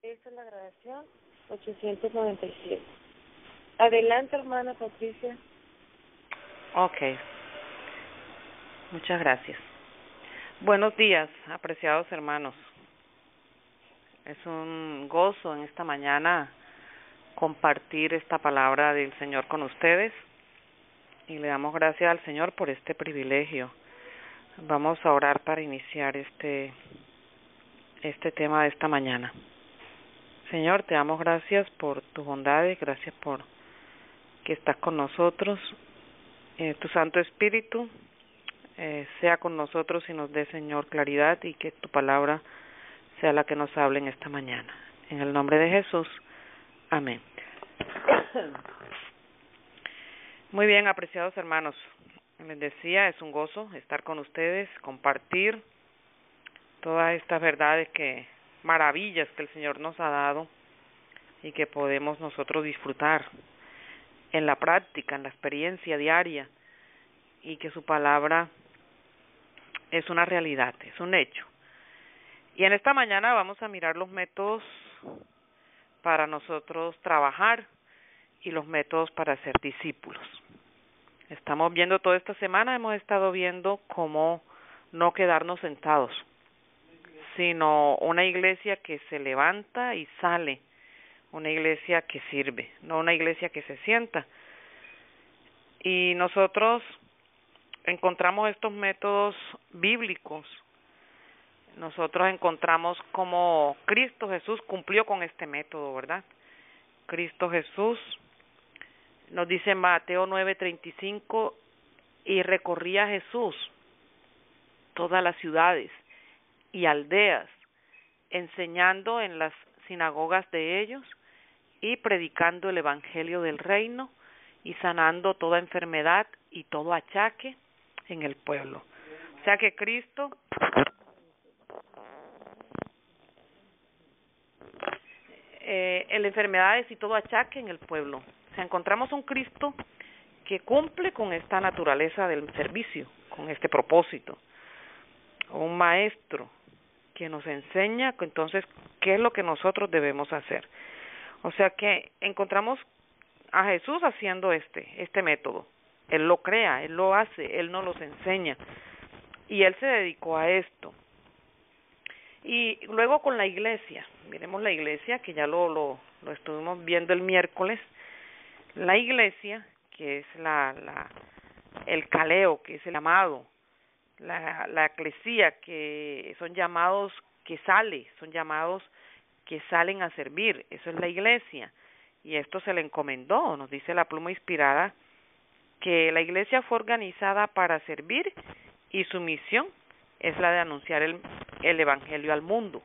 Esa es la grabación 897. Adelante, hermana Patricia. Ok, muchas gracias. Buenos días, apreciados hermanos. Es un gozo en esta mañana compartir esta palabra del Señor con ustedes y le damos gracias al Señor por este privilegio. Vamos a orar para iniciar este tema de esta mañana. Señor, te damos gracias por tus bondades, gracias por que estás con nosotros. Tu Santo Espíritu sea con nosotros y nos dé, Señor, claridad y que tu palabra sea la que nos hable en esta mañana. En el nombre de Jesús, amén. Muy bien, apreciados hermanos. Les decía, es un gozo estar con ustedes, compartir todas estas verdades, maravillas que el Señor nos ha dado y que podemos nosotros disfrutar en la práctica, en la experiencia diaria, y que su palabra es una realidad, es un hecho. Y en esta mañana vamos a mirar los métodos para nosotros trabajar y los métodos para ser discípulos. Estamos viendo toda esta semana, hemos estado viendo cómo no quedarnos sentados, sino una iglesia que se levanta y sale, una iglesia que sirve, no una iglesia que se sienta. Y nosotros encontramos estos métodos bíblicos. Nosotros encontramos cómo Cristo Jesús cumplió con este método, ¿verdad? Cristo Jesús nos dice en Mateo 9:35, y recorría Jesús todas las ciudades y aldeas, enseñando en las sinagogas de ellos y predicando el evangelio del reino y sanando toda enfermedad y todo achaque en el pueblo. O sea que Cristo enfermedades y todo achaque en el pueblo. O sea, encontramos un Cristo que cumple con esta naturaleza del servicio, con este propósito. Un maestro que nos enseña entonces qué es lo que nosotros debemos hacer. O sea que encontramos a Jesús haciendo este método. Él lo crea, Él lo hace, Él nos los enseña. Y Él se dedicó a esto. Y luego con la iglesia, miremos la iglesia, que ya lo estuvimos viendo el miércoles. La iglesia, que es el caleo, que es el amado, la eclesía, que son llamados son llamados que salen a servir, eso es la iglesia. Y esto se le encomendó, nos dice la pluma inspirada, que la iglesia fue organizada para servir y su misión es la de anunciar el evangelio al mundo.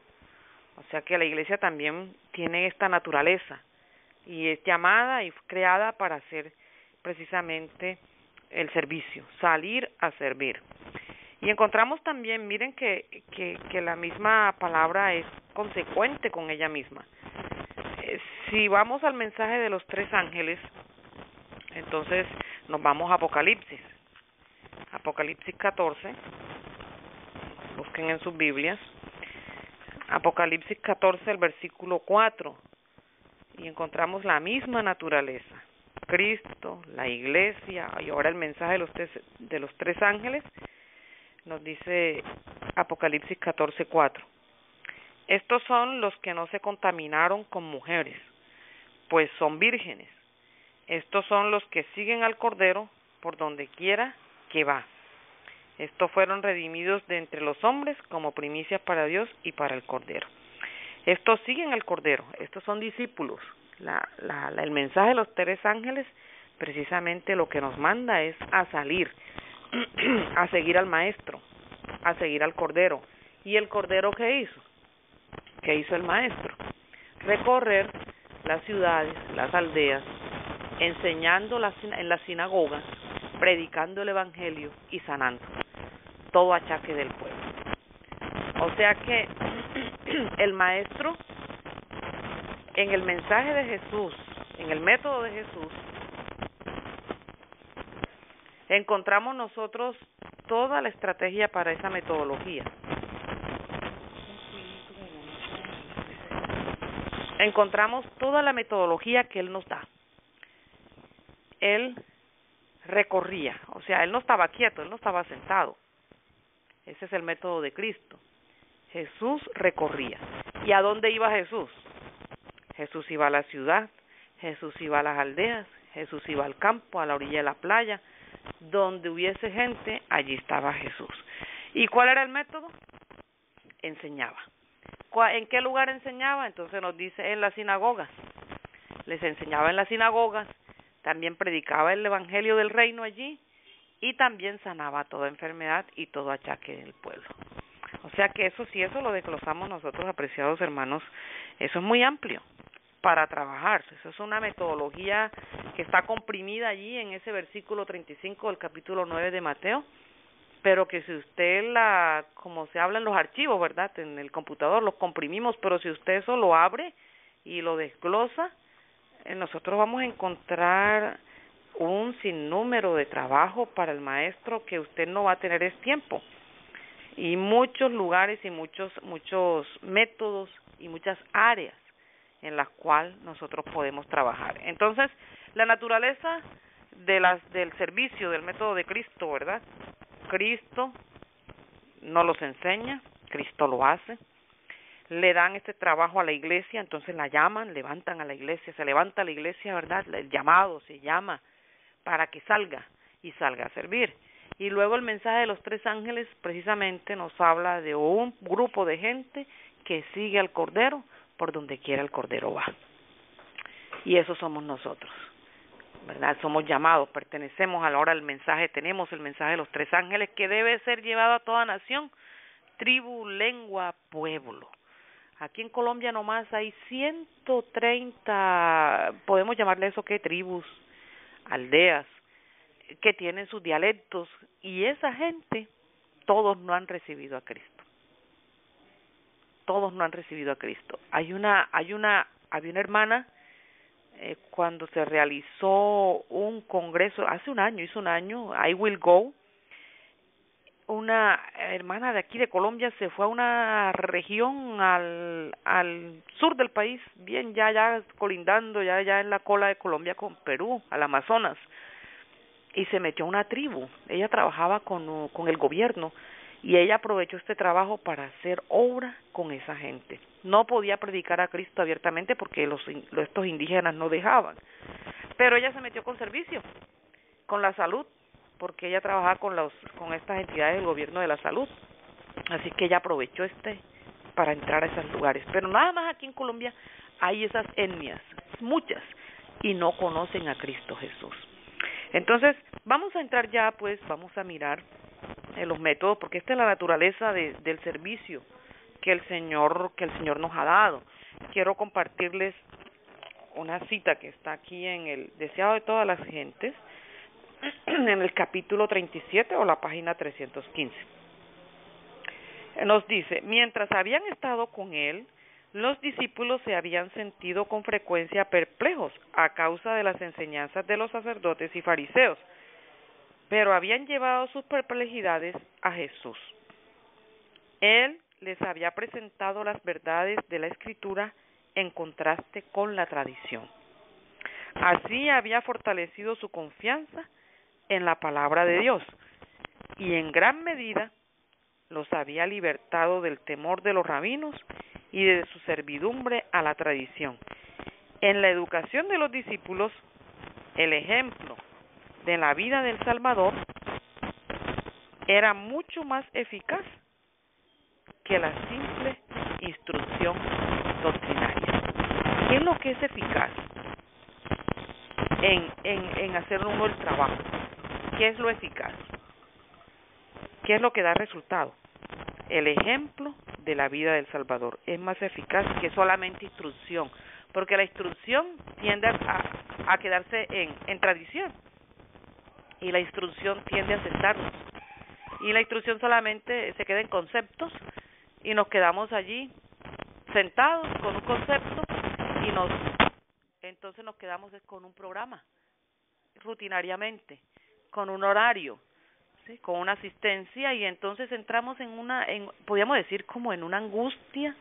O sea que la iglesia también tiene esta naturaleza y es llamada y creada para hacer precisamente el servicio, salir a servir. Y encontramos también, miren que la misma palabra es consecuente con ella misma. Si vamos al mensaje de los tres ángeles, entonces nos vamos a Apocalipsis. Apocalipsis 14, busquen en sus Biblias. Apocalipsis 14, el versículo 4, y encontramos la misma naturaleza. Cristo, la iglesia, y ahora el mensaje de los tres ángeles, nos dice Apocalipsis 14, 4. Estos son los que no se contaminaron con mujeres, pues son vírgenes. Estos son los que siguen al Cordero por donde quiera que va. Estos fueron redimidos de entre los hombres como primicias para Dios y para el Cordero. Estos siguen al Cordero, estos son discípulos. El mensaje de los tres ángeles precisamente lo que nos manda es a salir, a seguir al Maestro, a seguir al Cordero. ¿Y el Cordero qué hizo? ¿Qué hizo el Maestro? Recorrer las ciudades, las aldeas, enseñando en las sinagogas, predicando el evangelio y sanando todo achaque del pueblo. O sea que el Maestro, en el mensaje de Jesús, en el método de Jesús, encontramos nosotros toda la estrategia para esa metodología. encontramos toda la metodología que Él nos da. Él recorría, o sea, Él no estaba quieto, Él no estaba sentado. Ese es el método de Cristo. Jesús recorría. ¿Y a dónde iba Jesús? Jesús iba a la ciudad, Jesús iba a las aldeas, Jesús iba al campo, a la orilla de la playa. Donde hubiese gente, allí estaba Jesús. ¿Y cuál era el método? Enseñaba. ¿En qué lugar enseñaba? Entonces nos dice en las sinagogas. Les enseñaba en las sinagogas, también predicaba el evangelio del reino allí y también sanaba toda enfermedad y todo achaque del pueblo. O sea que eso lo desglosamos nosotros, apreciados hermanos, eso es muy amplio para trabajar. Eso es una metodología que está comprimida allí en ese versículo 35 del capítulo 9 de Mateo, pero que si usted como se habla en los archivos, ¿verdad? En el computador los comprimimos, pero si usted eso lo abre y lo desglosa, nosotros vamos a encontrar un sinnúmero de trabajo para el maestro que usted no va a tener tiempo. Y muchos lugares y muchos métodos y muchas áreas en las cuales nosotros podemos trabajar. Entonces, la naturaleza del servicio, del método de Cristo, ¿verdad? Cristo no los enseña, Cristo lo hace. Le dan este trabajo a la iglesia, entonces la llaman, levantan a la iglesia, se levanta la iglesia, ¿verdad? El llamado se llama para que salga y salga a servir. Y luego el mensaje de los 3 ángeles precisamente nos habla de un grupo de gente que sigue al Cordero por donde quiera el Cordero va. Y eso somos nosotros, ¿verdad? Somos llamados, pertenecemos a la hora del mensaje, tenemos el mensaje de los 3 ángeles que debe ser llevado a toda nación, tribu, lengua, pueblo. Aquí en Colombia nomás hay 130, podemos llamarle eso que tribus, aldeas, que tienen sus dialectos, y esa gente, todos no han recibido a Cristo. Todos no han recibido a Cristo. Había una hermana, cuando se realizó un congreso, hizo un año, I Will Go, una hermana de aquí de Colombia se fue a una región al sur del país, bien ya colindando, ya en la cola de Colombia con Perú, al Amazonas, y se metió a una tribu. Ella trabajaba con el gobierno y ella aprovechó este trabajo para hacer obra con esa gente. No podía predicar a Cristo abiertamente porque estos indígenas no dejaban, pero ella se metió con servicio, con la salud, porque ella trabajaba con estas entidades del gobierno de la salud. Así que ella aprovechó para entrar a esos lugares. Pero nada más aquí en Colombia hay esas etnias, muchas, y no conocen a Cristo Jesús. Entonces, vamos a entrar ya, pues, vamos a mirar los métodos, porque esta es la naturaleza del servicio que el Señor nos ha dado. Quiero compartirles una cita que está aquí en el Deseado de todas las gentes, en el capítulo 37 o la página 315. Nos dice: mientras habían estado con él, los discípulos se habían sentido con frecuencia perplejos a causa de las enseñanzas de los sacerdotes y fariseos, pero habían llevado sus perplejidades a Jesús. Él les había presentado las verdades de la Escritura en contraste con la tradición. Así había fortalecido su confianza en la palabra de Dios y en gran medida los había libertado del temor de los rabinos y de su servidumbre a la tradición. En la educación de los discípulos, el ejemplo de la vida del Salvador era mucho más eficaz que la simple instrucción doctrinaria. ¿Qué es lo que es eficaz en hacer uno el trabajo? ¿Qué es lo eficaz? ¿Qué es lo que da resultado? El ejemplo de la vida del Salvador es más eficaz que solamente instrucción, porque la instrucción tiende a quedarse en tradición, y la instrucción tiende a sentarnos, y la instrucción solamente se queda en conceptos, y nos quedamos allí sentados con un concepto, entonces nos quedamos con un programa, rutinariamente, con un horario, ¿sí? Con una asistencia, y entonces entramos podríamos decir como en una angustia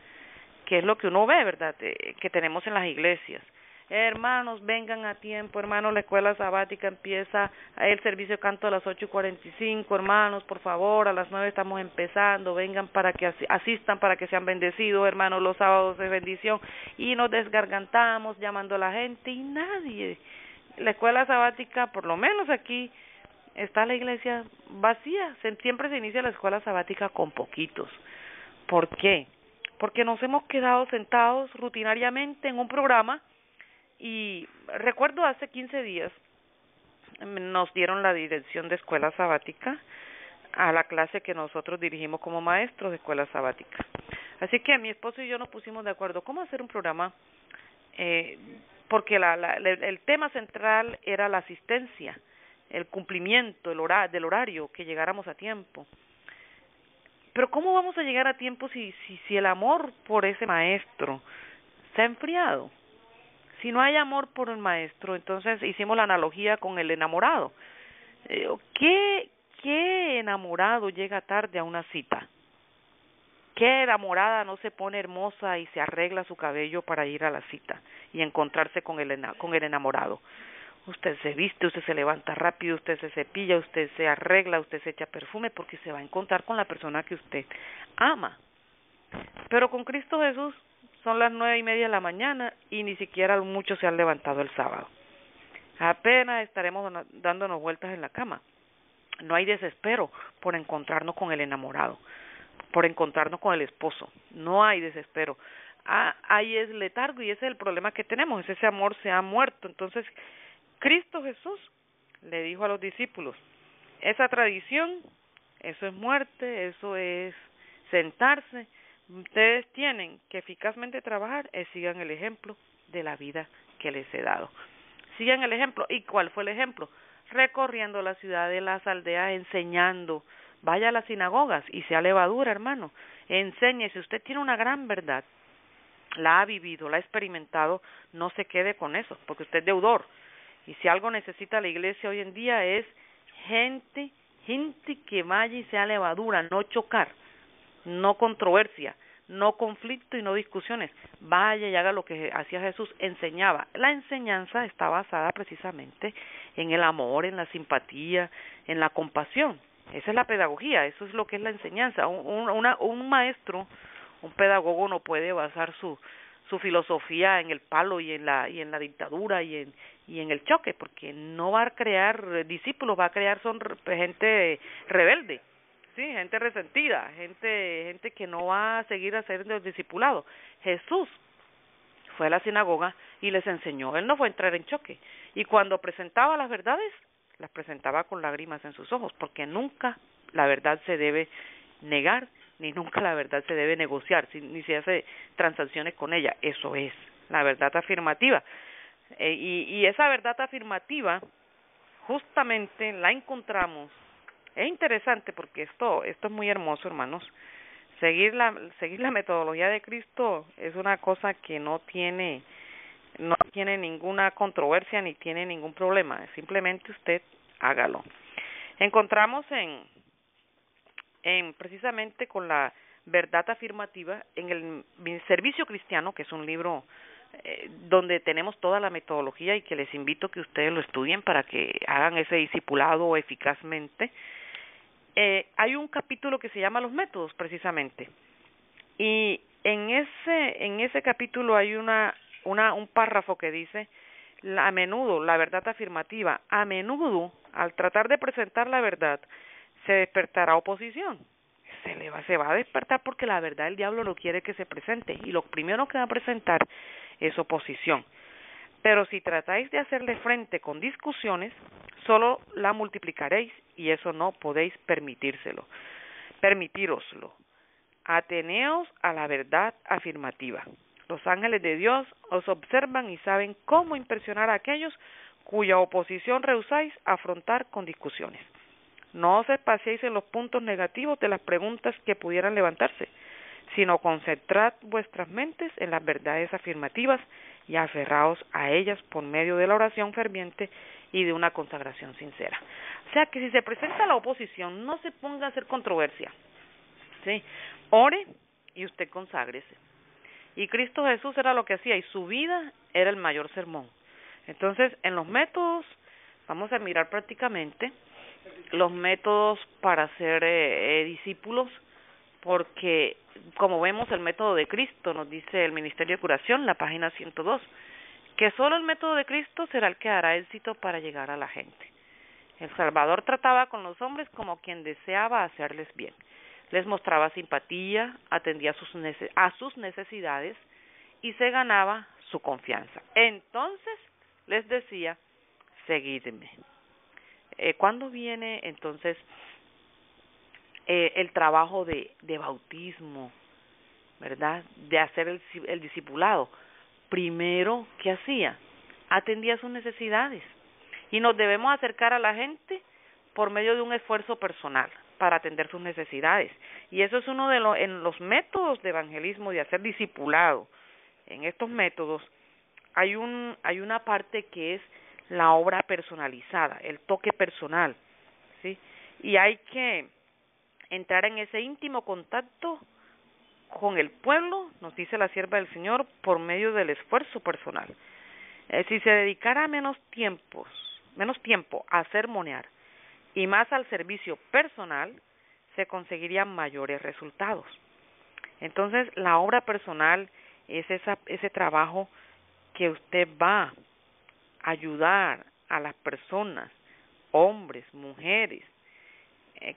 que es lo que uno ve, ¿verdad?, que tenemos en las iglesias. Hermanos, vengan a tiempo, hermanos, la escuela sabática empieza, el servicio de canto a las 8:45, hermanos, por favor, a las 9 estamos empezando, vengan para que asistan, para que sean bendecidos, hermanos, los sábados de bendición, y nos desgargantamos llamando a la gente, y nadie. La escuela sabática, por lo menos aquí, está la iglesia vacía, siempre se inicia la escuela sabática con poquitos. ¿Por qué? Porque nos hemos quedado sentados rutinariamente en un programa. Y recuerdo hace 15 días nos dieron la dirección de escuela sabática a la clase que nosotros dirigimos como maestros de escuela sabática. Así que mi esposo y yo nos pusimos de acuerdo cómo hacer un programa, porque el tema central era la asistencia, el cumplimiento del horario, que llegáramos a tiempo. Pero ¿cómo vamos a llegar a tiempo si el amor por ese maestro se ha enfriado? Si no hay amor por el maestro, entonces hicimos la analogía con el enamorado. ¿Qué enamorado llega tarde a una cita? ¿Qué enamorada no se pone hermosa y se arregla su cabello para ir a la cita y encontrarse con el enamorado? Usted se viste, usted se levanta rápido, usted se cepilla, usted se arregla, usted se echa perfume porque se va a encontrar con la persona que usted ama. Pero con Cristo Jesús son las 9:30 de la mañana y ni siquiera muchos se han levantado el sábado. Apenas estaremos dándonos vueltas en la cama. No hay desespero por encontrarnos con el enamorado, por encontrarnos con el esposo. No hay desespero. Ahí es letargo y ese es el problema que tenemos. Ese amor se ha muerto. Entonces, Cristo Jesús le dijo a los discípulos, esa tradición, eso es muerte, eso es sentarse. Ustedes tienen que eficazmente trabajar, sigan el ejemplo de la vida que les he dado. Sigan el ejemplo. ¿Y cuál fue el ejemplo? Recorriendo la ciudad, de las aldeas, enseñando. Vaya a las sinagogas y sea levadura, hermano. Enseñe. Si usted tiene una gran verdad, la ha vivido, la ha experimentado, no se quede con eso, porque usted es deudor. Y si algo necesita la iglesia hoy en día es gente que vaya y sea levadura, no chocar. No controversia, no conflicto y no discusiones. Vaya y haga lo que hacía Jesús, enseñaba. La enseñanza está basada precisamente en el amor, en la simpatía, en la compasión. Esa es la pedagogía, eso es lo que es la enseñanza. Un maestro, un pedagogo no puede basar su filosofía en el palo y en la dictadura y en el choque, porque no va a crear discípulos, va a crear gente rebelde. Sí, gente resentida, gente que no va a seguir a ser discipulado. Jesús fue a la sinagoga y les enseñó. Él no fue a entrar en choque. Y cuando presentaba las verdades, las presentaba con lágrimas en sus ojos, porque nunca la verdad se debe negar, ni nunca la verdad se debe negociar, ni se hace transacciones con ella. Eso es la verdad afirmativa. Y esa verdad afirmativa, justamente la encontramos. Es interesante porque esto es muy hermoso, hermanos. Seguir la metodología de Cristo es una cosa que no tiene ninguna controversia ni tiene ningún problema. Simplemente usted hágalo. Encontramos precisamente con la verdad afirmativa en el Servicio Cristiano, que es un libro donde tenemos toda la metodología y que les invito a que ustedes lo estudien para que hagan ese discipulado eficazmente. Hay un capítulo que se llama Los métodos, precisamente, y en ese capítulo hay un párrafo que dice, a menudo, la verdad afirmativa, a menudo, al tratar de presentar la verdad, se despertará oposición. Se va a despertar porque la verdad el diablo no quiere que se presente, y lo primero que va a presentar es oposición. Pero si tratáis de hacerle frente con discusiones, solo la multiplicaréis, y eso no podéis permitíroslo. Ateneos a la verdad afirmativa. Los ángeles de Dios os observan y saben cómo impresionar a aquellos cuya oposición rehusáis afrontar con discusiones. No os espaciéis en los puntos negativos de las preguntas que pudieran levantarse, sino concentrad vuestras mentes en las verdades afirmativas y aferraos a ellas por medio de la oración ferviente y de una consagración sincera. O sea que si se presenta la oposición, no se ponga a hacer controversia. ¿Sí? Ore y usted conságrese. Y Cristo Jesús era lo que hacía y su vida era el mayor sermón. Entonces, en los métodos, vamos a mirar prácticamente los métodos para ser discípulos, porque como vemos el método de Cristo, nos dice el Ministerio de Curación, la página 102, que solo el método de Cristo será el que dará éxito para llegar a la gente. El Salvador trataba con los hombres como quien deseaba hacerles bien. Les mostraba simpatía, atendía a sus necesidades y se ganaba su confianza. Entonces les decía, seguidme. ¿Cuándo viene entonces el trabajo de bautismo, verdad? De hacer el discipulado. Primero, ¿qué hacía? Atendía sus necesidades. Y nos debemos acercar a la gente por medio de un esfuerzo personal para atender sus necesidades. Y eso es uno de los métodos de evangelismo, de hacer discipulado. En estos métodos hay una parte que es la obra personalizada, el toque personal, ¿sí? Y hay que entrar en ese íntimo contacto con el pueblo, nos dice la sierva del Señor, por medio del esfuerzo personal. Si se dedicara menos tiempo a sermonear y más al servicio personal, se conseguirían mayores resultados. Entonces, la obra personal es ese trabajo que usted va a ayudar a las personas, hombres, mujeres,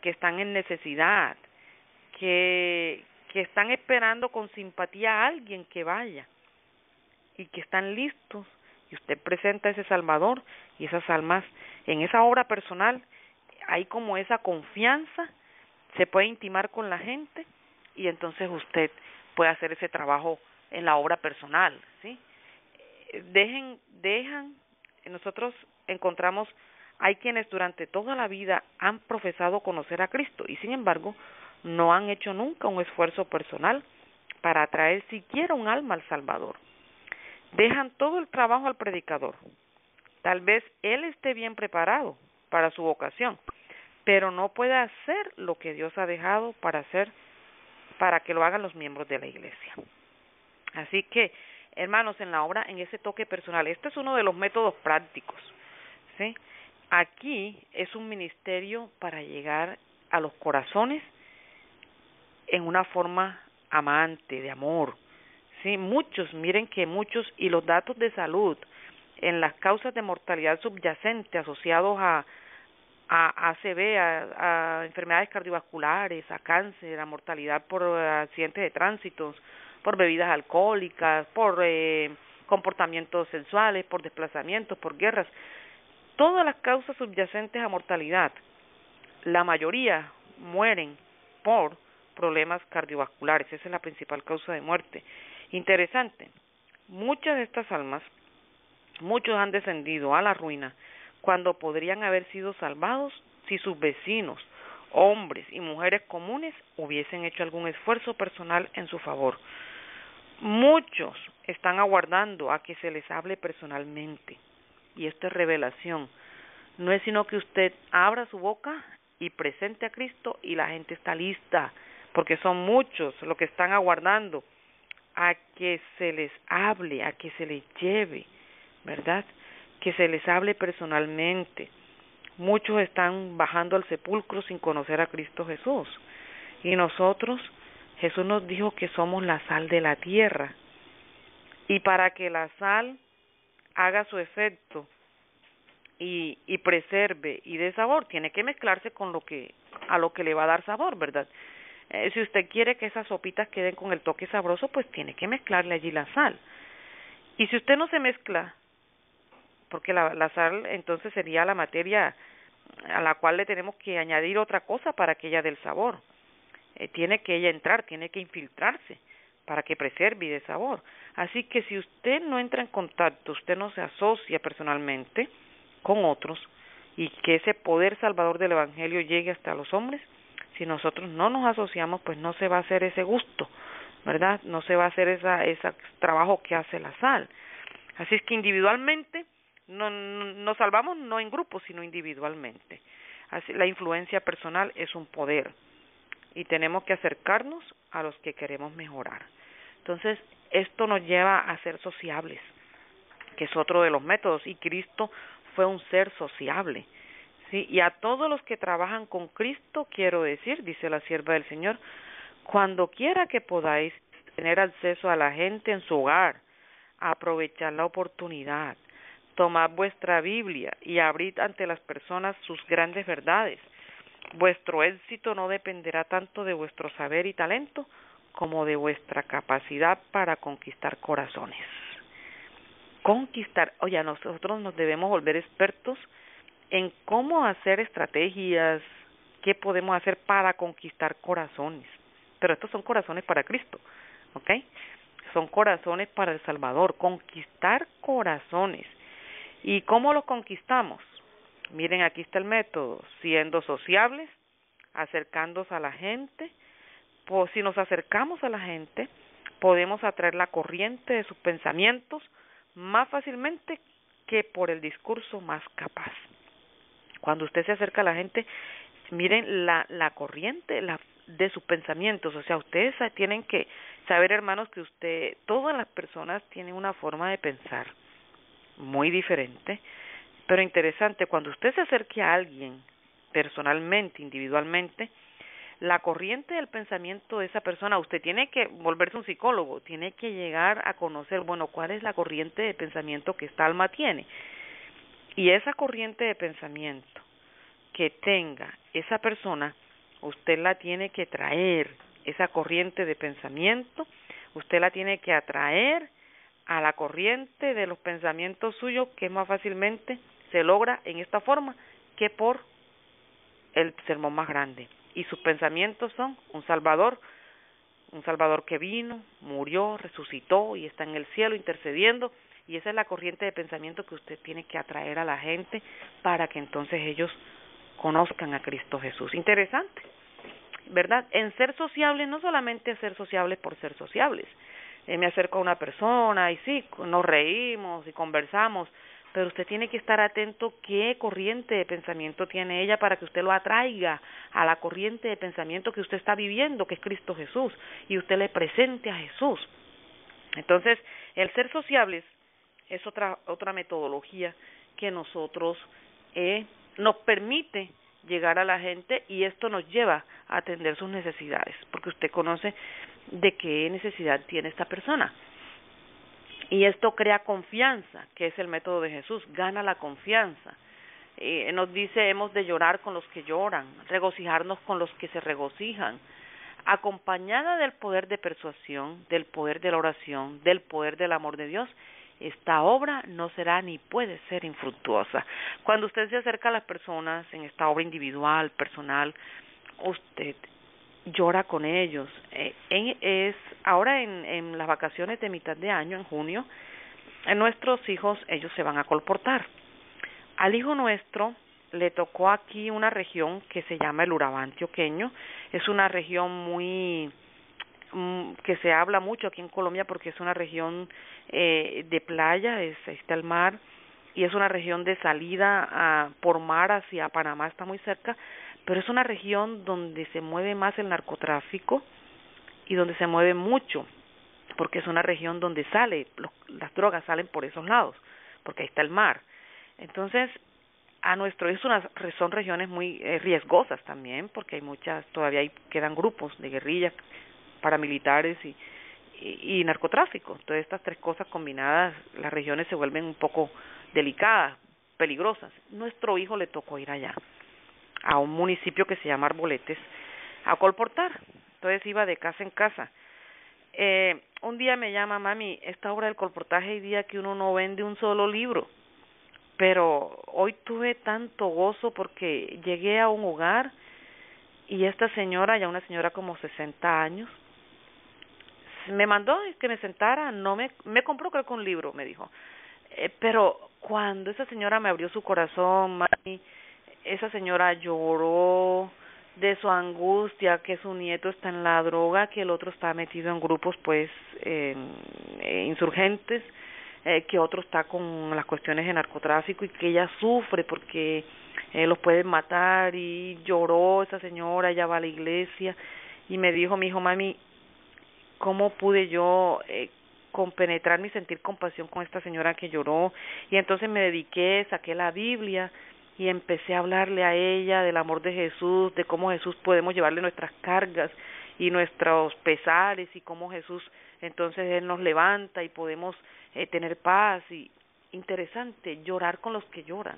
que están en necesidad, que están esperando con simpatía a alguien que vaya y que están listos, y usted presenta a ese Salvador y esas almas. En esa obra personal hay como esa confianza, se puede intimar con la gente y entonces usted puede hacer ese trabajo en la obra personal, ¿sí? Nosotros encontramos, hay quienes durante toda la vida han profesado conocer a Cristo y sin embargo no han hecho nunca un esfuerzo personal para atraer siquiera un alma al Salvador. Dejan todo el trabajo al predicador. Tal vez él esté bien preparado para su vocación, pero no puede hacer lo que Dios ha dejado para hacer, para que lo hagan los miembros de la iglesia. Así que, hermanos, en la obra, en ese toque personal, este es uno de los métodos prácticos, ¿sí? Aquí es un ministerio para llegar a los corazones en una forma amante, de amor, ¿sí? Miren que muchos, y los datos de salud en las causas de mortalidad subyacente asociados a ACV, a enfermedades cardiovasculares, a cáncer, a mortalidad por accidentes de tránsito, por bebidas alcohólicas, por comportamientos sexuales, por desplazamientos, por guerras. Todas las causas subyacentes a mortalidad, la mayoría mueren por problemas cardiovasculares. Esa es la principal causa de muerte. Interesante, muchas de estas almas, muchos han descendido a la ruina cuando podrían haber sido salvados si sus vecinos, hombres y mujeres comunes hubiesen hecho algún esfuerzo personal en su favor. Muchos están aguardando a que se les hable personalmente, y esto es revelación. No es sino que usted abra su boca y presente a Cristo y la gente está lista, porque son muchos los que están aguardando a que se les hable, a que se les lleve, ¿verdad? Que se les hable personalmente. Muchos están bajando al sepulcro sin conocer a Cristo Jesús. Y nosotros, Jesús nos dijo que somos la sal de la tierra. Y para que la sal haga su efecto y preserve y dé sabor, tiene que mezclarse con a lo que le va a dar sabor, ¿verdad? Si usted quiere que esas sopitas queden con el toque sabroso, pues tiene que mezclarle allí la sal. Y si usted no se mezcla, porque la sal entonces sería la materia a la cual le tenemos que añadir otra cosa para que ella dé el sabor. Tiene que ella entrar, tiene que infiltrarse para que preserve y dé sabor. Así que si usted no entra en contacto, usted no se asocia personalmente con otros y que ese poder salvador del Evangelio llegue hasta los hombres, si nosotros no nos asociamos, pues no se va a hacer ese gusto, ¿verdad? No se va a hacer ese trabajo que hace la sal. Así es que individualmente nos salvamos, no en grupo, sino individualmente. Así, la influencia personal es un poder y tenemos que acercarnos a los que queremos mejorar. Entonces, esto nos lleva a ser sociables, que es otro de los métodos, y Cristo fue un ser sociable, ¿sí? Y a todos los que trabajan con Cristo, quiero decir, dice la sierva del Señor, cuando quiera que podáis tener acceso a la gente en su hogar, aprovechar la oportunidad, tomad vuestra Biblia y abrid ante las personas sus grandes verdades. Vuestro éxito no dependerá tanto de vuestro saber y talento como de vuestra capacidad para conquistar corazones. Conquistar, oye, nosotros nos debemos volver expertos en cómo hacer estrategias, qué podemos hacer para conquistar corazones. Pero estos son corazones para Cristo, ¿ok? Son corazones para el Salvador, conquistar corazones. ¿Y cómo los conquistamos? Miren, aquí está el método, siendo sociables, acercándonos a la gente. Pues si nos acercamos a la gente, podemos atraer la corriente de sus pensamientos más fácilmente que por el discurso más capaz. Cuando usted se acerca a la gente, miren la corriente de sus pensamientos. O sea, ustedes tienen que saber, hermanos, que todas las personas tienen una forma de pensar muy diferente, pero interesante. Cuando usted se acerque a alguien personalmente, individualmente, la corriente del pensamiento de esa persona, usted tiene que volverse un psicólogo, tiene que llegar a conocer, bueno, cuál es la corriente de pensamiento que esta alma tiene. Y esa corriente de pensamiento que tenga esa persona, usted la tiene que traer, esa corriente de pensamiento, usted la tiene que atraer a la corriente de los pensamientos suyos, que más fácilmente se logra en esta forma que por el sermón más grande. Y sus pensamientos son un Salvador que vino, murió, resucitó y está en el cielo intercediendo, y esa es la corriente de pensamiento que usted tiene que atraer a la gente para que entonces ellos conozcan a Cristo Jesús. Interesante, ¿verdad? En ser sociables, no solamente ser sociables por ser sociables. Me acerco a una persona y sí, nos reímos y conversamos, pero usted tiene que estar atento qué corriente de pensamiento tiene ella para que usted lo atraiga a la corriente de pensamiento que usted está viviendo, que es Cristo Jesús, y usted le presente a Jesús. Entonces, el ser sociables es otra metodología que nos permite llegar a la gente, y esto nos lleva a atender sus necesidades, porque usted conoce de qué necesidad tiene esta persona. Y esto crea confianza, que es el método de Jesús, gana la confianza. Nos dice, hemos de llorar con los que lloran, regocijarnos con los que se regocijan, acompañada del poder de persuasión, del poder de la oración, del poder del amor de Dios. Esta obra no será ni puede ser infructuosa. Cuando usted se acerca a las personas en esta obra individual, personal, usted llora con ellos. Ahora en las vacaciones de mitad de año, en junio, nuestros hijos, ellos se van a colportar. Al hijo nuestro le tocó aquí una región que se llama el Urabá antioqueño. Es una región que se habla mucho aquí en Colombia porque es una región de playa, está el mar, y es una región de salida por mar hacia Panamá, está muy cerca, pero es una región donde se mueve más el narcotráfico y donde se mueve mucho, porque es una región donde las drogas salen por esos lados, porque ahí está el mar. Entonces, son regiones muy riesgosas también, porque todavía quedan grupos de guerrillas, paramilitares y narcotráfico. Entonces, estas tres cosas combinadas, las regiones se vuelven un poco delicadas, peligrosas. Nuestro hijo le tocó ir allá, a un municipio que se llama Arboletes, a colportar. Entonces iba de casa en casa. Un día me llama, mami, esta obra del colportaje hay día que uno no vende un solo libro, pero hoy tuve tanto gozo porque llegué a un hogar y esta señora, ya una señora como 60 años, me mandó que me sentara, me compró creo que un libro, me dijo. Pero cuando esa señora me abrió su corazón, mami, esa señora lloró de su angustia, que su nieto está en la droga, que el otro está metido en grupos pues insurgentes, que otro está con las cuestiones de narcotráfico y que ella sufre porque los pueden matar, y lloró esa señora. Ella va a la iglesia y me dijo, mi hijo, mami, ¿cómo pude yo compenetrarme y sentir compasión con esta señora que lloró, y entonces me dediqué, saqué la Biblia y empecé a hablarle a ella del amor de Jesús, de cómo Jesús podemos llevarle nuestras cargas y nuestros pesares, y cómo Jesús entonces Él nos levanta y podemos tener paz. Y interesante, llorar con los que lloran.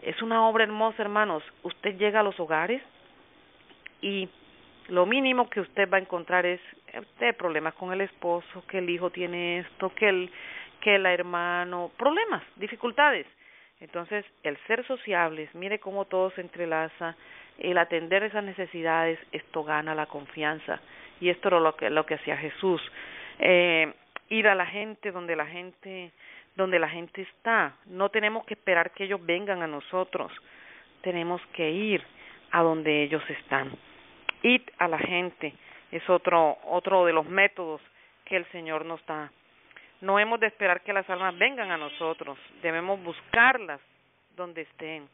Es una obra hermosa, hermanos. Usted llega a los hogares y lo mínimo que usted va a encontrar es problemas con el esposo, que el hijo tiene esto, que el hermano, problemas, dificultades. Entonces, el ser sociables, mire cómo todo se entrelaza, el atender esas necesidades, esto gana la confianza. Y esto era lo que hacía Jesús. Ir a la gente donde la gente está. No tenemos que esperar que ellos vengan a nosotros. Tenemos que ir a donde ellos están. Ir a la gente es otro de los métodos que el Señor nos da. No hemos de esperar que las almas vengan a nosotros, debemos buscarlas donde estén.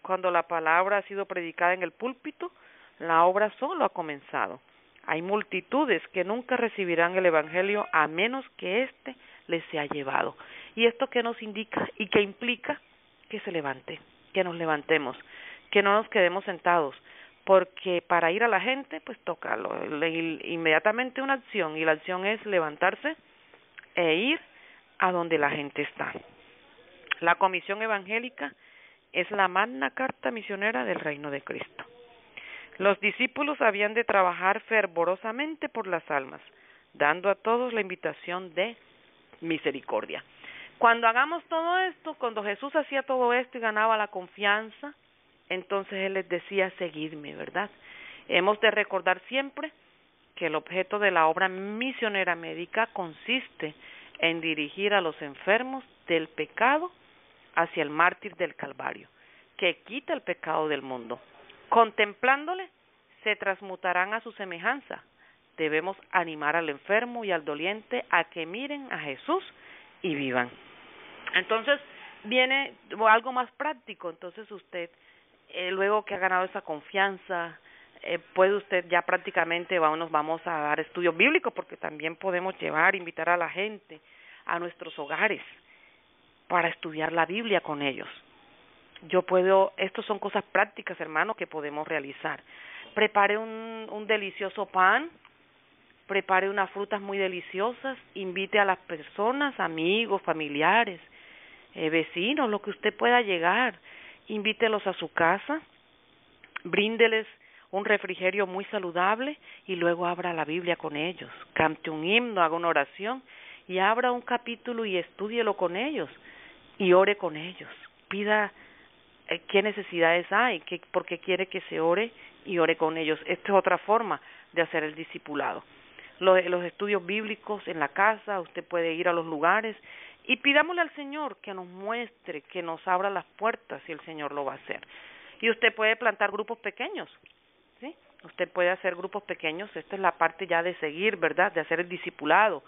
Cuando la palabra ha sido predicada en el púlpito, la obra solo ha comenzado. Hay multitudes que nunca recibirán el Evangelio a menos que éste les sea llevado. ¿Y esto qué nos indica y qué implica? Que se levante, que nos levantemos, que no nos quedemos sentados, porque para ir a la gente, pues toca inmediatamente una acción, y la acción es levantarse e ir a donde la gente está. La comisión evangélica es la magna carta misionera del reino de Cristo. Los discípulos habían de trabajar fervorosamente por las almas, dando a todos la invitación de misericordia. Cuando hagamos todo esto, cuando Jesús hacía todo esto y ganaba la confianza, entonces Él les decía, seguidme, ¿verdad? Hemos de recordar siempre que el objeto de la obra misionera médica consiste en dirigir a los enfermos del pecado hacia el mártir del Calvario, que quita el pecado del mundo. Contemplándole, se transmutarán a su semejanza. Debemos animar al enfermo y al doliente a que miren a Jesús y vivan. Entonces, viene algo más práctico. Entonces usted, luego que ha ganado esa confianza, puede usted ya prácticamente, nos vamos a dar estudios bíblicos, porque también podemos invitar a la gente a nuestros hogares para estudiar la Biblia con ellos. Estos son cosas prácticas, hermano, que podemos realizar. Prepare un delicioso pan, prepare unas frutas muy deliciosas, invite a las personas, amigos, familiares, vecinos, lo que usted pueda llegar, invítelos a su casa, bríndeles un refrigerio muy saludable y luego abra la Biblia con ellos, cante un himno, haga una oración y abra un capítulo y estúdielo con ellos y ore con ellos. Pida qué necesidades hay, por qué quiere que se ore y ore con ellos. Esta es otra forma de hacer el discipulado. Los estudios bíblicos en la casa, usted puede ir a los lugares y pidámosle al Señor que nos muestre, que nos abra las puertas, y el Señor lo va a hacer. Y usted puede plantar grupos pequeños, ¿sí? Usted puede hacer grupos pequeños. Esta es la parte ya de seguir, ¿verdad?, de hacer el discipulado.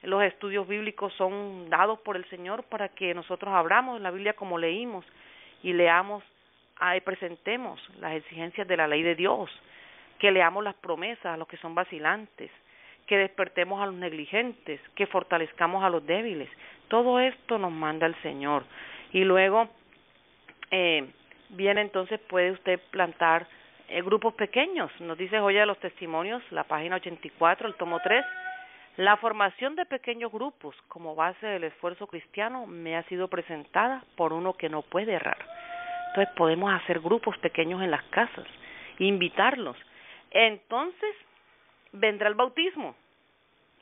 Los estudios bíblicos son dados por el Señor para que nosotros abramos la Biblia como leímos y leamos y presentemos las exigencias de la ley de Dios, que leamos las promesas a los que son vacilantes, que despertemos a los negligentes, que fortalezcamos a los débiles. Todo esto nos manda el Señor. Y luego viene entonces, puede usted plantar grupos pequeños. Nos dice Joya de los Testimonios, la página 84, el tomo 3, la formación de pequeños grupos como base del esfuerzo cristiano me ha sido presentada por uno que no puede errar. Entonces podemos hacer grupos pequeños en las casas, invitarlos. Entonces vendrá el bautismo,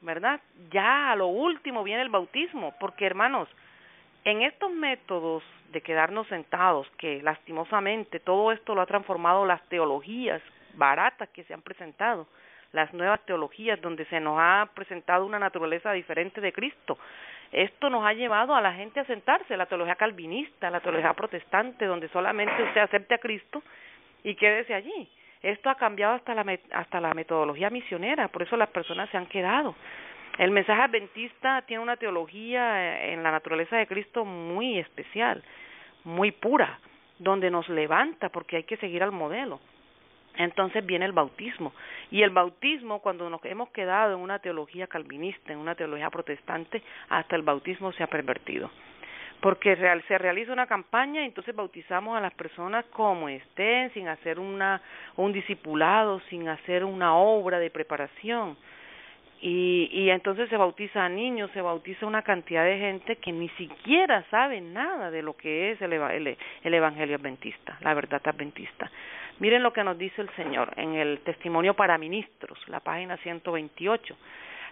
¿verdad? Ya a lo último viene el bautismo, porque hermanos, en estos métodos de quedarnos sentados, que lastimosamente todo esto lo ha transformado las teologías baratas que se han presentado, las nuevas teologías donde se nos ha presentado una naturaleza diferente de Cristo. Esto nos ha llevado a la gente a sentarse, la teología calvinista, la teología protestante, donde solamente usted acepte a Cristo y quédese allí. Esto ha cambiado hasta la metodología misionera, por eso las personas se han quedado. El mensaje adventista tiene una teología en la naturaleza de Cristo muy especial, muy pura, donde nos levanta, porque hay que seguir al modelo. Entonces viene el bautismo. Y el bautismo, cuando nos hemos quedado en una teología calvinista, en una teología protestante, hasta el bautismo se ha pervertido. Porque se realiza una campaña y entonces bautizamos a las personas como estén, sin hacer un discipulado, sin hacer una obra de preparación. Y entonces se bautiza a niños, se bautiza una cantidad de gente que ni siquiera sabe nada de lo que es el evangelio adventista, la verdad adventista. Miren lo que nos dice el Señor en el Testimonio para Ministros, la página 128.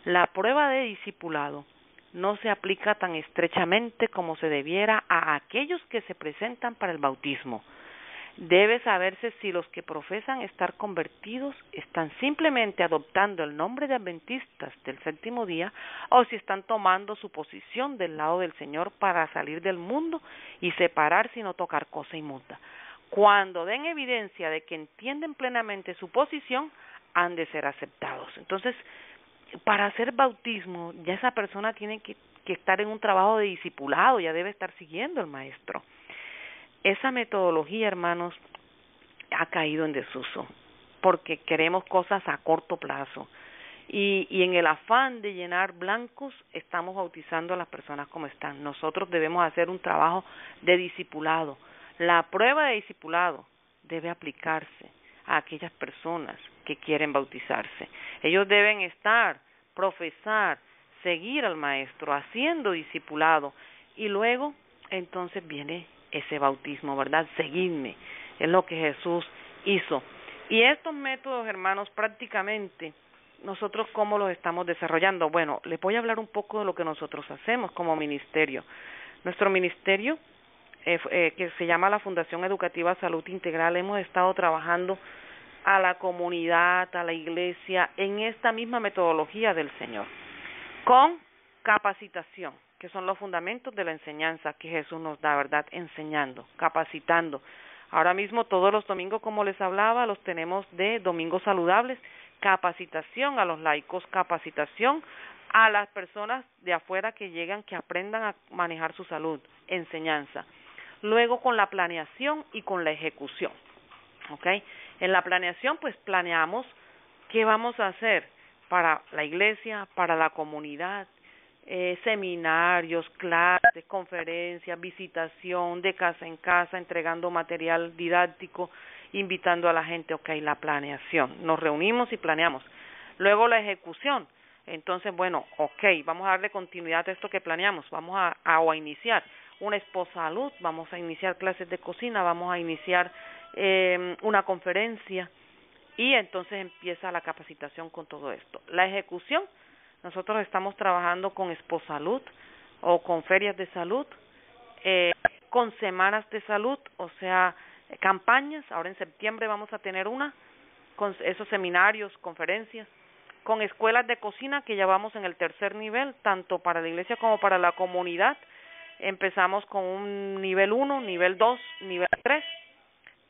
La prueba de discipulado no se aplica tan estrechamente como se debiera a aquellos que se presentan para el bautismo. Debe saberse si los que profesan estar convertidos están simplemente adoptando el nombre de adventistas del séptimo día o si están tomando su posición del lado del Señor para salir del mundo y separarse y no tocar cosa inmunda. Cuando den evidencia de que entienden plenamente su posición, han de ser aceptados. Entonces, para hacer bautismo, ya esa persona tiene que estar en un trabajo de discipulado, ya debe estar siguiendo al maestro. Esa metodología, hermanos, ha caído en desuso, porque queremos cosas a corto plazo. Y en el afán de llenar blancos, estamos bautizando a las personas como están. Nosotros debemos hacer un trabajo de discipulado. La prueba de discipulado debe aplicarse a aquellas personas que quieren bautizarse. Ellos deben profesar, seguir al maestro, haciendo discipulado, y luego entonces viene ese bautismo, ¿verdad? Seguidme, es lo que Jesús hizo. Y estos métodos, hermanos, prácticamente, nosotros ¿cómo los estamos desarrollando? Bueno, les voy a hablar un poco de lo que nosotros hacemos como ministerio. Nuestro ministerio, que se llama la Fundación Educativa Salud Integral, hemos estado trabajando a la comunidad, a la iglesia, en esta misma metodología del Señor, con capacitación, que son los fundamentos de la enseñanza que Jesús nos da, ¿verdad? Enseñando, capacitando. Ahora mismo todos los domingos, como les hablaba, los tenemos de domingos saludables, capacitación a los laicos, capacitación a las personas de afuera que llegan, que aprendan a manejar su salud, enseñanza. Luego con la planeación y con la ejecución, ¿ok? En la planeación, pues planeamos qué vamos a hacer para la iglesia, para la comunidad, seminarios, clases, conferencias, visitación de casa en casa, entregando material didáctico, invitando a la gente, ok, la planeación, nos reunimos y planeamos. Luego la ejecución, entonces, bueno, ok, vamos a darle continuidad a esto que planeamos, vamos a iniciar una exposalud, vamos a iniciar clases de cocina, vamos a iniciar una conferencia, y entonces empieza la capacitación con todo esto. La ejecución, nosotros estamos trabajando con Exposalud o con ferias de salud, con semanas de salud, o sea, campañas. Ahora en septiembre vamos a tener con esos seminarios, conferencias, con escuelas de cocina que ya vamos en el tercer nivel, tanto para la iglesia como para la comunidad. Empezamos con un nivel 1, nivel 2, nivel 3.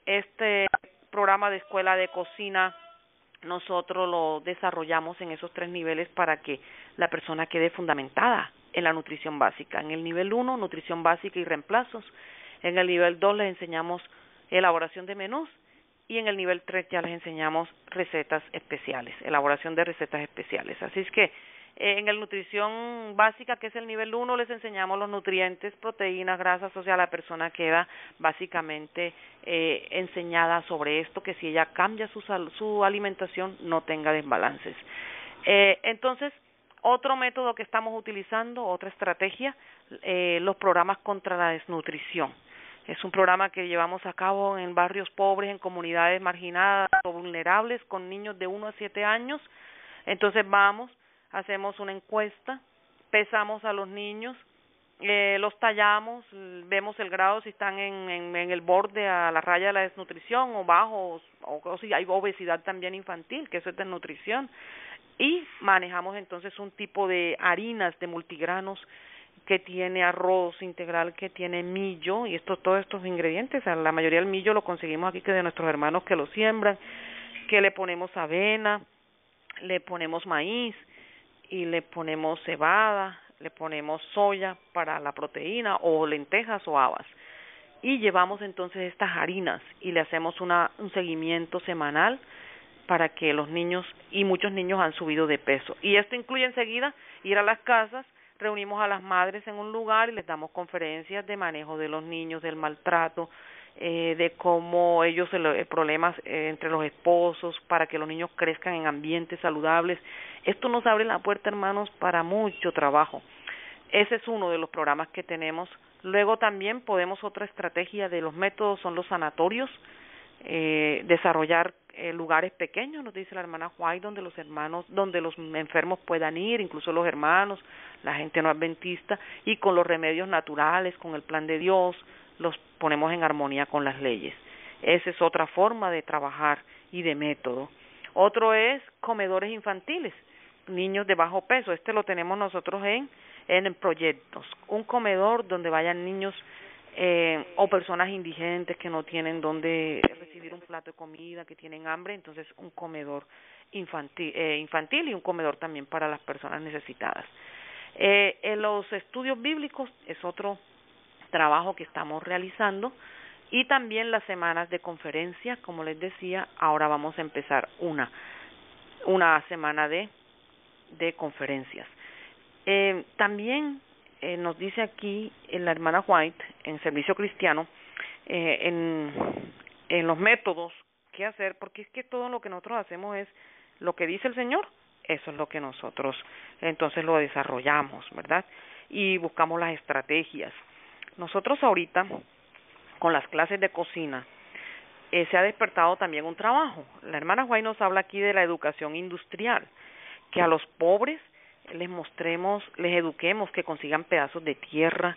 Este programa de escuela de cocina nosotros lo desarrollamos en esos 3 niveles para que la persona quede fundamentada en la nutrición básica. En el nivel 1, nutrición básica y reemplazos. En el nivel 2 les enseñamos elaboración de menús, y en el nivel 3 ya les enseñamos recetas especiales, elaboración de recetas especiales. Así es que en el nutrición básica, que es el nivel 1, les enseñamos los nutrientes, proteínas, grasas, o sea, la persona queda básicamente enseñada sobre esto, que si ella cambia su alimentación no tenga desbalances. Entonces, otro método que estamos utilizando, otra estrategia, los programas contra la desnutrición. Es un programa que llevamos a cabo en barrios pobres, en comunidades marginadas o vulnerables, con niños de 1 a 7 años. Entonces hacemos una encuesta, pesamos a los niños, los tallamos, vemos el grado si están en el borde a la raya de la desnutrición o bajo, o si hay obesidad también infantil, que eso es desnutrición, y manejamos entonces un tipo de harinas de multigranos que tiene arroz integral, que tiene millo, y todos estos ingredientes, la mayoría del millo lo conseguimos aquí, que de nuestros hermanos que lo siembran, que le ponemos avena, le ponemos maíz, y le ponemos cebada, le ponemos soya para la proteína, o lentejas o habas. y llevamos entonces estas harinas y le hacemos un seguimiento semanal para que los niños, y muchos niños han subido de peso. Y esto incluye enseguida ir a las casas, reunimos a las madres en un lugar y les damos conferencias de manejo de los niños, del maltrato, de cómo ellos, problemas entre los esposos, para que los niños crezcan en ambientes saludables. Esto nos abre la puerta, hermanos, para mucho trabajo. Ese es uno de los programas que tenemos. Luego también podemos, otra estrategia de los métodos son los sanatorios, desarrollar lugares pequeños, nos dice la hermana White, donde los enfermos puedan ir, incluso los hermanos, la gente no adventista, y con los remedios naturales, con el plan de Dios, los ponemos en armonía con las leyes. Esa es otra forma de trabajar y de método. Otro es comedores infantiles, niños de bajo peso. Este lo tenemos nosotros en proyectos. Un comedor donde vayan niños o personas indigentes que no tienen donde recibir un plato de comida, que tienen hambre, entonces un comedor infantil y un comedor también para las personas necesitadas. En los estudios bíblicos es otro trabajo que estamos realizando, y también las semanas de conferencia, como les decía, ahora vamos a empezar una semana de conferencias. También nos dice aquí la hermana White, en Servicio Cristiano, en los métodos que hacer, porque es que todo lo que nosotros hacemos es lo que dice el Señor, eso es lo que nosotros entonces lo desarrollamos, ¿verdad? Y buscamos las estrategias. Nosotros ahorita, con las clases de cocina, se ha despertado también un trabajo. La hermana White nos habla aquí de la educación industrial, que a los pobres les eduquemos, que consigan pedazos de tierra,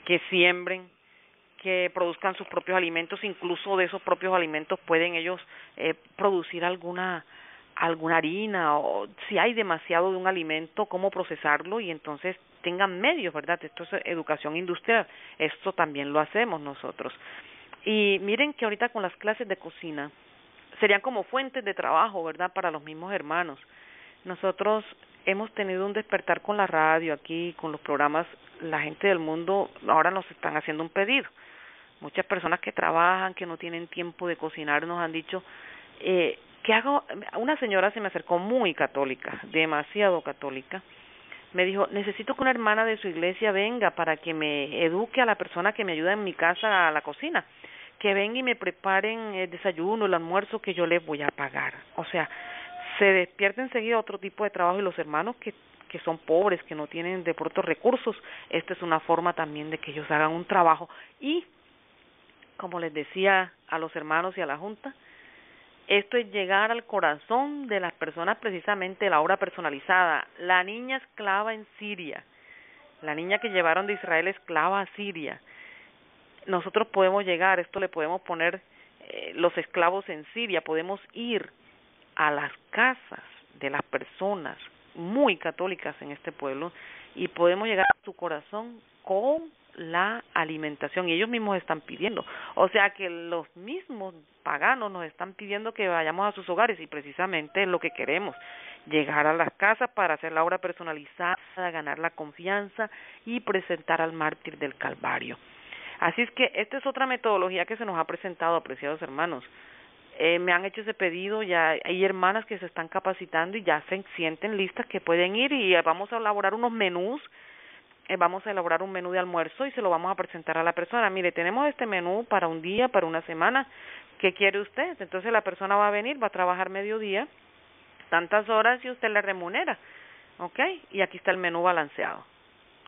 que siembren, que produzcan sus propios alimentos, incluso de esos propios alimentos pueden ellos producir alguna harina, o si hay demasiado de un alimento, cómo procesarlo, y entonces tengan medios, ¿verdad? Esto es educación industrial, esto también lo hacemos nosotros. Y miren que ahorita con las clases de cocina serían como fuentes de trabajo, ¿verdad?, para los mismos hermanos. Nosotros hemos tenido un despertar con la radio aquí, con los programas. La gente del mundo ahora nos están haciendo un pedido. Muchas personas que trabajan, que no tienen tiempo de cocinar, nos han dicho, ¿qué hago? Una señora se me acercó muy católica, demasiado católica. Me dijo, necesito que una hermana de su iglesia venga para que me eduque a la persona que me ayuda en mi casa a la cocina, que venga y me preparen el desayuno, el almuerzo, que yo les voy a pagar. O sea, se despierta enseguida otro tipo de trabajo, y los hermanos que son pobres, que no tienen de pronto recursos, esta es una forma también de que ellos hagan un trabajo. Y, como les decía a los hermanos y a la Junta, esto es llegar al corazón de las personas, precisamente la obra personalizada. La niña esclava en Siria, la niña que llevaron de Israel esclava a Siria. Nosotros podemos llegar, esto le podemos poner los esclavos en Siria, podemos ir a las casas de las personas muy católicas en este pueblo y podemos llegar a su corazón con la alimentación, y ellos mismos están pidiendo, o sea que los mismos paganos nos están pidiendo que vayamos a sus hogares, y precisamente es lo que queremos, llegar a las casas para hacer la obra personalizada, ganar la confianza y presentar al mártir del Calvario. Así es que esta es otra metodología que se nos ha presentado, apreciados hermanos. Me han hecho ese pedido, ya hay hermanas que se están capacitando y ya se sienten listas que pueden ir, y vamos a elaborar unos menús. Vamos a elaborar un menú de almuerzo y se lo vamos a presentar a la persona. Mire, tenemos este menú para un día, para una semana, ¿qué quiere usted? Entonces la persona va a venir, va a trabajar mediodía, tantas horas, y usted le remunera, ¿ok? Y aquí está el menú balanceado.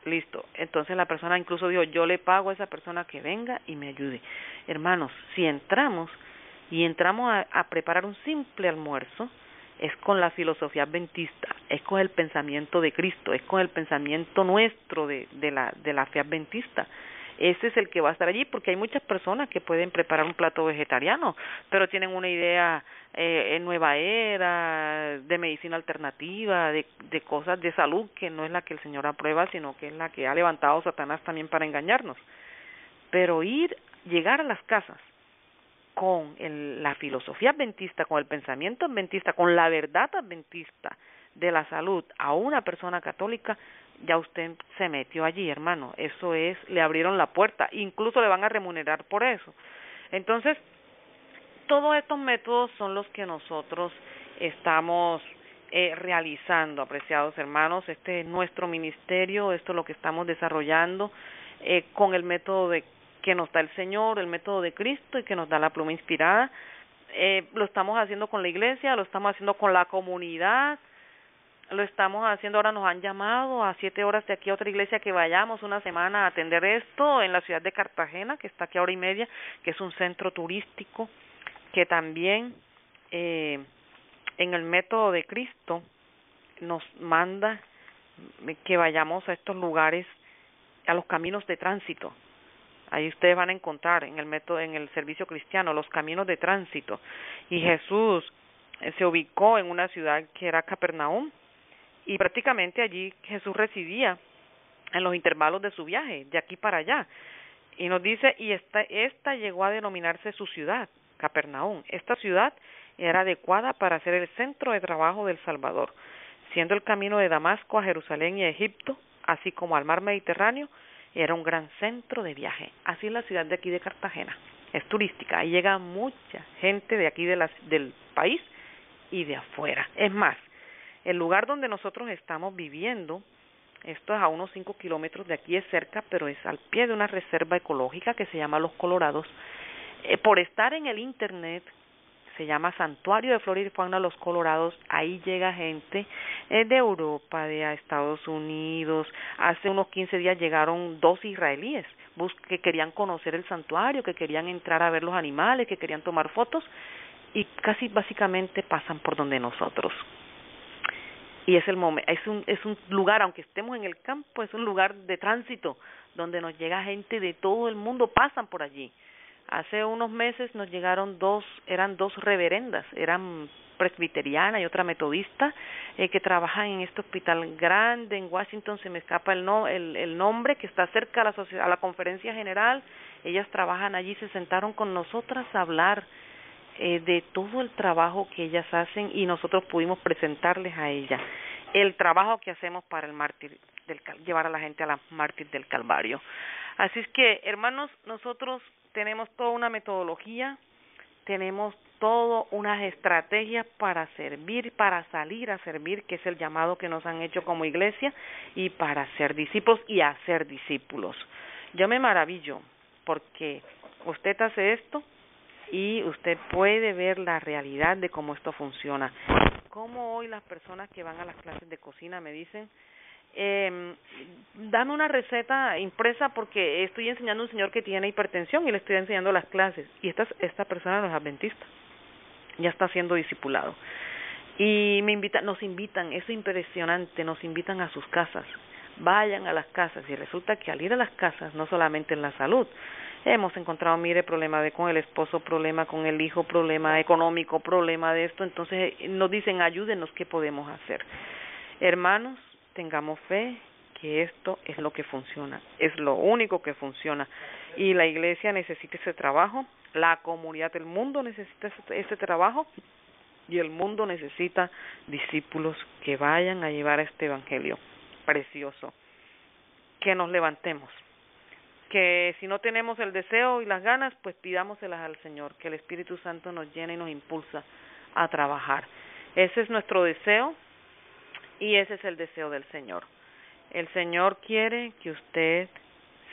Listo. Entonces la persona incluso dijo, yo le pago a esa persona que venga y me ayude. Hermanos, si entramos a preparar un simple almuerzo, es con la filosofía adventista, es con el pensamiento de Cristo, es con el pensamiento nuestro de la fe adventista. Ese es el que va a estar allí, porque hay muchas personas que pueden preparar un plato vegetariano, pero tienen una idea en nueva era, de medicina alternativa, de cosas de salud, que no es la que el Señor aprueba, sino que es la que ha levantado Satanás también para engañarnos. Pero llegar a las casas con la filosofía adventista, con el pensamiento adventista, con la verdad adventista de la salud a una persona católica, ya usted se metió allí, hermano. Eso es, le abrieron la puerta, incluso le van a remunerar por eso. Entonces, todos estos métodos son los que nosotros estamos realizando, apreciados hermanos. Este es nuestro ministerio, esto es lo que estamos desarrollando con el método que nos da el Señor, el método de Cristo y que nos da la pluma inspirada. Lo estamos haciendo con la iglesia, lo estamos haciendo con la comunidad, lo estamos haciendo, ahora nos han llamado a 7 horas de aquí a otra iglesia que vayamos una semana a atender esto en la ciudad de Cartagena, que está aquí a 1:30, que es un centro turístico, que también en el método de Cristo nos manda que vayamos a estos lugares, a los caminos de tránsito. Ahí ustedes van a encontrar en el método, en el servicio cristiano, los caminos de tránsito. Y Jesús se ubicó en una ciudad que era Capernaum, y prácticamente allí Jesús residía en los intervalos de su viaje, de aquí para allá. Y nos dice, y esta llegó a denominarse su ciudad, Capernaum. Esta ciudad era adecuada para ser el centro de trabajo del Salvador, siendo el camino de Damasco a Jerusalén y a Egipto, así como al mar Mediterráneo, era un gran centro de viaje. Así es la ciudad de aquí de Cartagena, es turística, ahí llega mucha gente de aquí del país y de afuera. Es más, el lugar donde nosotros estamos viviendo, esto es a unos 5 kilómetros de aquí, es cerca, pero es al pie de una reserva ecológica que se llama Los Colorados. Por estar en el internet, se llama Santuario de Flora y Fauna Los Colorados. Ahí llega gente de Europa, de Estados Unidos. Hace unos 15 días llegaron 2 israelíes que querían conocer el santuario, que querían entrar a ver los animales, que querían tomar fotos, y casi básicamente pasan por donde nosotros. Y es es un lugar, aunque estemos en el campo, es un lugar de tránsito donde nos llega gente de todo el mundo, pasan por allí. Hace unos meses nos llegaron eran dos reverendas, eran presbiteriana y otra metodista, que trabajan en este hospital grande en Washington, se me escapa el nombre, que está cerca a la conferencia general. Ellas trabajan allí, se sentaron con nosotras a hablar de todo el trabajo que ellas hacen, y nosotros pudimos presentarles a ellas el trabajo que hacemos para el mártir llevar a la gente a la mártir del Calvario. Así es que, hermanos, nosotros tenemos toda una metodología, tenemos todas unas estrategias para servir, para salir a servir, que es el llamado que nos han hecho como iglesia, y para ser discípulos y hacer discípulos. Yo me maravillo porque usted hace esto y usted puede ver la realidad de cómo esto funciona. Como hoy las personas que van a las clases de cocina me dicen, dame una receta impresa porque estoy enseñando a un señor que tiene hipertensión y le estoy enseñando las clases. Y esta persona no es adventista, ya está siendo discipulado. Y nos invitan, es impresionante, nos invitan a sus casas. Vayan a las casas, y resulta que al ir a las casas, no solamente en la salud, hemos encontrado, mire, problema con el esposo, problema con el hijo, problema económico, problema de esto. Entonces nos dicen, ayúdenos, ¿qué podemos hacer? Hermanos, tengamos fe que esto es lo que funciona, es lo único que funciona, y la iglesia necesita ese trabajo, la comunidad del mundo necesita ese trabajo, y el mundo necesita discípulos que vayan a llevar este evangelio precioso. Que nos levantemos, que si no tenemos el deseo y las ganas, pues pidámoselas al Señor, que el Espíritu Santo nos llene y nos impulsa a trabajar. Ese es nuestro deseo y ese es el deseo del Señor. El Señor quiere que usted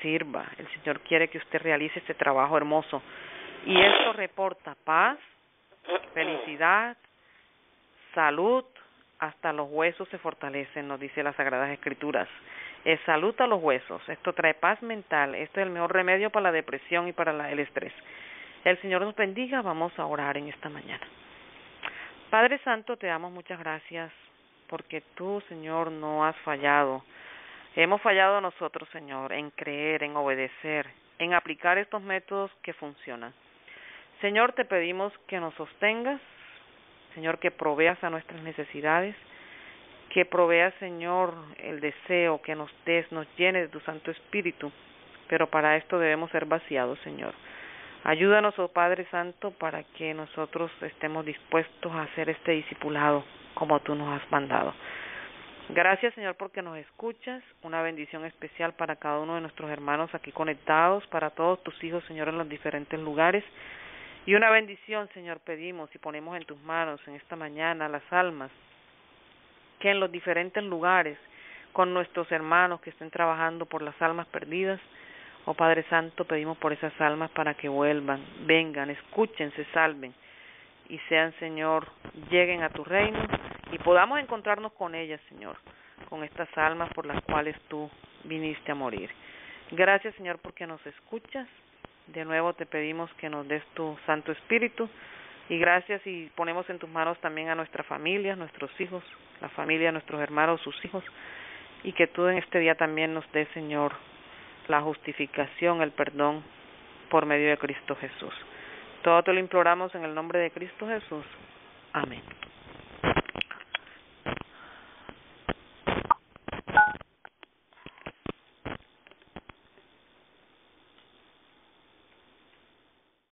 sirva, el Señor quiere que usted realice este trabajo hermoso, y esto reporta paz, felicidad, salud, hasta los huesos se fortalecen, nos dice las Sagradas Escrituras. Es salud a los huesos, esto trae paz mental, esto es el mejor remedio para la depresión y para el estrés. El Señor nos bendiga, vamos a orar en esta mañana. Padre Santo, te damos muchas gracias, porque tú, Señor, no has fallado. Hemos fallado nosotros, Señor, en creer, en obedecer, en aplicar estos métodos que funcionan. Señor, te pedimos que nos sostengas, Señor, que proveas a nuestras necesidades, que proveas, Señor, el deseo, que nos llene de tu Santo Espíritu, pero para esto debemos ser vaciados, Señor. Ayúdanos, oh Padre Santo, para que nosotros estemos dispuestos a hacer este discipulado como tú nos has mandado. Gracias, Señor, porque nos escuchas. Una bendición especial para cada uno de nuestros hermanos aquí conectados, para todos tus hijos, Señor, en los diferentes lugares. Y una bendición, Señor, pedimos y ponemos en tus manos en esta mañana las almas que en los diferentes lugares, con nuestros hermanos que estén trabajando por las almas perdidas, oh Padre Santo, pedimos por esas almas para que vuelvan, vengan, escuchen, se salven y sean, Señor, lleguen a tu reino y podamos encontrarnos con ellas, Señor, con estas almas por las cuales tú viniste a morir. Gracias, Señor, porque nos escuchas. De nuevo te pedimos que nos des tu Santo Espíritu y gracias, y ponemos en tus manos también a nuestra familia, nuestros hijos, la familia, nuestros hermanos, sus hijos, y que tú en este día también nos des, Señor, la justificación, el perdón por medio de Cristo Jesús. Todo te lo imploramos en el nombre de Cristo Jesús. Amén.